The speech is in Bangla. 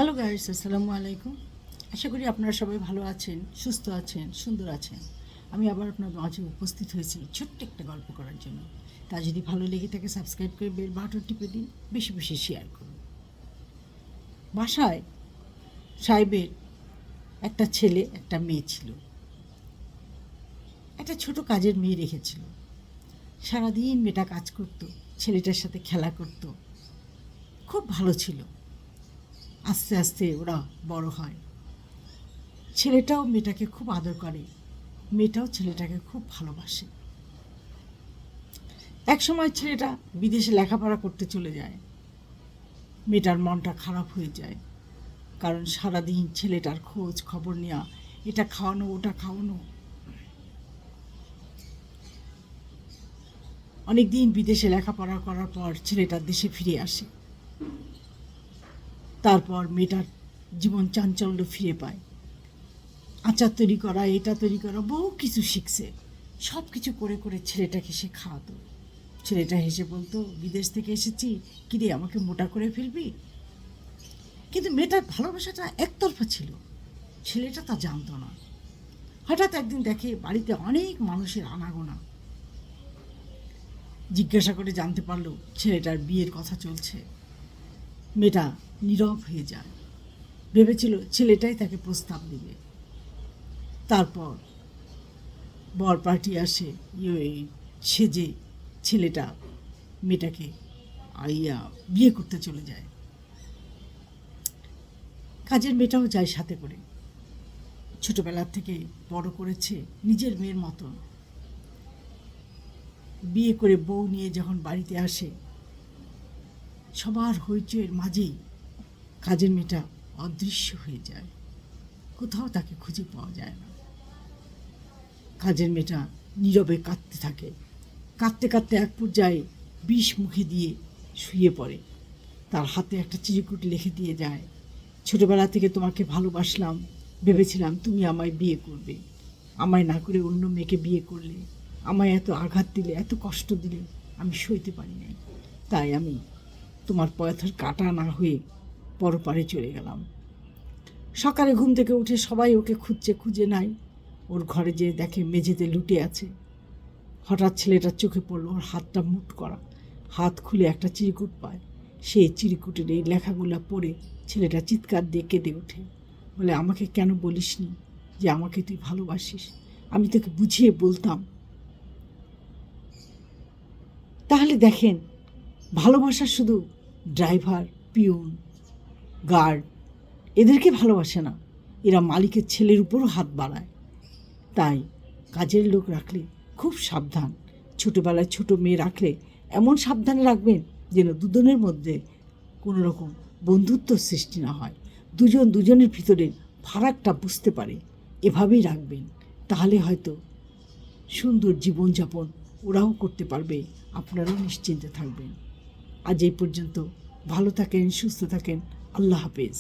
হ্যালো গাইস, আসসালামু আলাইকুম। আশা করি আপনারা সবাই ভালো আছেন, সুস্থ আছেন, সুন্দর আছেন। আমি আবার আপনার মাঝে উপস্থিত হয়েছি ছোট্ট একটা গল্প করার জন্য। তা যদি ভালো লেগে থাকে সাবস্ক্রাইব করে বেল বাটন টিপে দিন, বেশি বেশি শেয়ার করুন। বাসায় সাহেবের একটা ছেলে একটা মেয়ে ছিল। একটা ছোট কাজের মেয়ে রেখেছিল। সারাদিন মেয়েটা কাজ করতো, ছেলেটার সাথে খেলা করতো, খুব ভালো ছিল। আস্তে আস্তে ওরা বড় হয়। ছেলেটাও মেয়েটাকে খুব আদর করে, মেয়েটাও ছেলেটাকে খুব ভালোবাসে। এক সময় ছেলেটা বিদেশে লেখাপড়া করতে চলে যায়। মেয়েটার মনটা খারাপ হয়ে যায়, কারণ সারাদিন ছেলেটার খোঁজ খবর নেওয়া, এটা খাওয়ানো ওটা খাওয়ানো। অনেক দিন বিদেশে লেখাপড়া করার পর ছেলেটা দেশে ফিরে আসে। তারপর মেয়েটার জীবন চাঞ্চল্য ফিরে পায়। আচার তৈরি করা, এটা তৈরি করা, বহু কিছু শিখছে। সব কিছু করে করে ছেলেটাকে সে খাওয়াতো। ছেলেটা হেসে বলতো, বিদেশ থেকে এসেছি, কিরে আমাকে মোটা করে ফেলবি? কিন্তু মেয়েটার ভালোবাসাটা একতরফা ছিল, ছেলেটা তা জানতো না। হঠাৎ একদিন দেখে বাড়িতে অনেক মানুষের আনাগোনা। জিজ্ঞাসা করে জানতে পারলো ছেলেটার বিয়ের কথা চলছে। মেয়েটা নীরব হয়ে যায়। ভেবেছিল ছেলেটাই তাকে প্রস্তাব দেবে। তারপর বর পার্টি আসে, সেজে ছেলেটা মেয়েটাকে বিয়ে করতে চলে যায়। কাজের মেয়েটাও যায় সাথে করে। ছোটবেলার থেকে বড় করেছে নিজের মেয়ের মতন। বিয়ে করে বউ নিয়ে যখন বাড়িতে আসে, সবার হইচইয়ের মাঝেই কাজের মেয়েটা অদৃশ্য হয়ে যায়। কোথাও তাকে খুঁজে পাওয়া যায় না। কাজের মেয়েটা নীরবে কাঁদতে থাকে। কাঁদতে কাঁদতে এক পর্যায়ে বিষ মুখে দিয়ে শুয়ে পড়ে। তার হাতে একটা চিরকুট লিখে দিয়ে যায়, ছোটবেলা থেকে তোমাকে ভালোবাসলাম, ভেবেছিলাম তুমি আমায় বিয়ে করবে। আমায় না করে অন্য মেয়েকে বিয়ে করলে, আমায় এত আঘাত দিলে, এত কষ্ট দিলে, আমি সইতে পারি নাই। তাই আমি তোমার পথের কাটা না হয়ে পরপারে চলে গেলাম। সকালে ঘুম থেকে উঠে সবাই ওকে খুঁজছে, খুঁজে নাই। ওর ঘরে যেয়ে দেখে মেঝেতে লুটে আছে। হঠাৎ ছেলেটার চোখে পড়ল ওর হাতটা মুঠ করা। হাত খুলে একটা চিরকুট পায়। সেই চিরকুটের এই লেখাগুলো পড়ে ছেলেটা চিৎকার দিয়ে কেঁদে ওঠে। বলে, আমাকে কেন বলিসনি যে আমাকে তুই ভালোবাসিস? আমি তোকে বুঝিয়ে বলতাম। তাহলে দেখেন, ভালোবাসা শুধু ড্রাইভার, পিউন, গার্ড এদেরকে ভালোবাসে না, এরা মালিকের ছেলের উপরও হাত বাড়ায়। তাই কাজের লোক রাখলে খুব সাবধান। ছোটোবেলায় ছোট মেয়ে রাখলে এমন সাবধানে রাখবেন যেন দুজনের মধ্যে কোনো রকম বন্ধুত্ব সৃষ্টি না হয়, দুজন দুজনের ভিতরে ফারাকটা বুঝতে পারে। এভাবেই রাখবেন, তাহলে হয়তো সুন্দর জীবনযাপন ওরাও করতে পারবে, আপনারাও নিশ্চিন্তে থাকবেন। আজ এই পর্যন্ত। ভালো থাকেন, সুস্থ থাকেন। আল্লাহ হাফেজ।